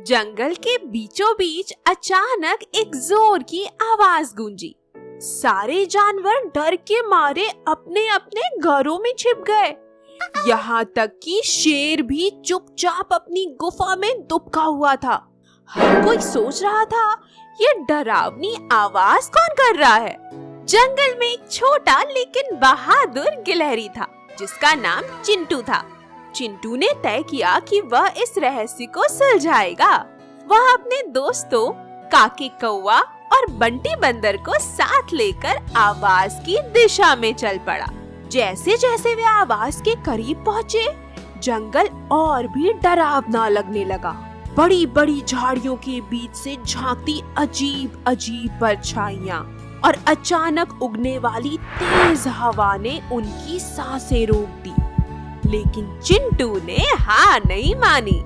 जंगल के बीचों बीच अचानक एक जोर की आवाज गूंजी। सारे जानवर डर के मारे अपने अपने घरों में छिप गए। यहाँ तक कि शेर भी चुपचाप अपनी गुफा में दुबका हुआ था। हर कोई सोच रहा था, ये डरावनी आवाज कौन कर रहा है। जंगल में एक छोटा लेकिन बहादुर गिलहरी था जिसका नाम चिंटू था। चिंटू ने तय किया कि वह इस रहस्य को सुलझाएगा। वह अपने दोस्तों काके कौवा और बंटी बंदर को साथ लेकर आवाज की दिशा में चल पड़ा। जैसे जैसे वे आवाज के करीब पहुँचे, जंगल और भी डरावना लगने लगा। बड़ी बड़ी झाड़ियों के बीच से झांकती अजीब अजीब परछाइयां और अचानक उगने वाली तेज हवा ने उनकी सांसें रोक दी। लेकिन चिंटू ने हार नहीं मानी।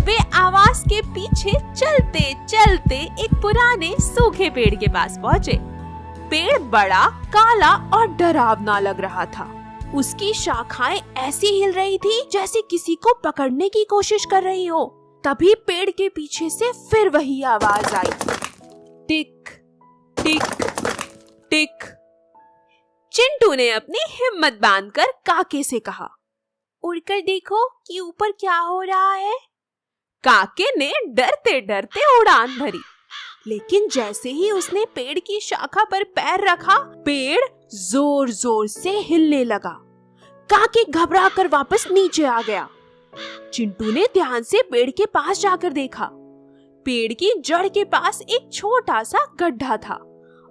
वे आवाज के पीछे चलते चलते एक पुराने सूखे पेड़ के पास पहुँचे। पेड़ बड़ा, काला और डरावना लग रहा था। उसकी शाखाएं ऐसी हिल रही थी जैसे किसी को पकड़ने की कोशिश कर रही हो। तभी पेड़ के पीछे से फिर वही आवाज आई, टिक टिक टिक। चिंटू ने अपनी हिम्मत बांधकर काके से कहा, उड़कर देखो कि ऊपर क्या हो रहा है। काके ने डरते डरते उड़ान भरी, लेकिन जैसे ही उसने पेड़ की शाखा पर पैर रखा, पेड़ जोर जोर से हिलने लगा। काके घबरा कर वापस नीचे आ गया। चिंटू ने ध्यान से पेड़ के पास जाकर देखा। पेड़ की जड़ के पास एक छोटा सा गड्ढा था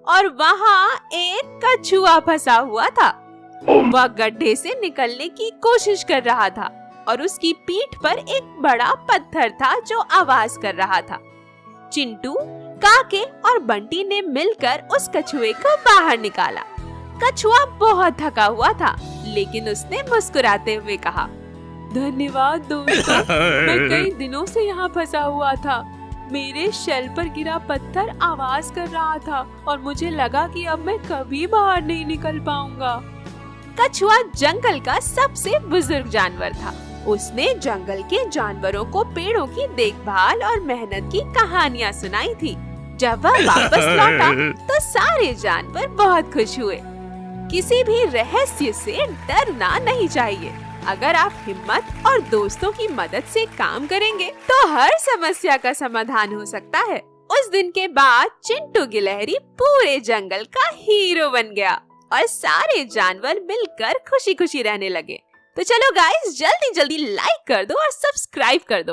और वहाँ एक कछुआ फंसा हुआ था। वह गड्ढे से निकलने की कोशिश कर रहा था और उसकी पीठ पर एक बड़ा पत्थर था जो आवाज कर रहा था। चिंटू, काके और बंटी ने मिलकर उस कछुए को बाहर निकाला। कछुआ बहुत थका हुआ था, लेकिन उसने मुस्कुराते हुए कहा, धन्यवाद दोस्तों, मैं कई दिनों से यहाँ फंसा हुआ था। मेरे शेल पर गिरा पत्थर आवाज कर रहा था और मुझे लगा कि अब मैं कभी बाहर नहीं निकल पाऊंगा। कछुआ जंगल का सबसे बुजुर्ग जानवर था। उसने जंगल के जानवरों को पेड़ों की देखभाल और मेहनत की कहानियाँ सुनाई थी। जब वह वापस लौटा तो सारे जानवर बहुत खुश हुए। किसी भी रहस्य से डरना नहीं चाहिए। अगर आप हिम्मत और दोस्तों की मदद से काम करेंगे तो हर समस्या का समाधान हो सकता है। उस दिन के बाद चिंटू गिलहरी पूरे जंगल का हीरो बन गया और सारे जानवर मिलकर खुशी खुशी रहने लगे। तो चलो गाइस, जल्दी जल्दी लाइक कर दो और सब्सक्राइब कर दो।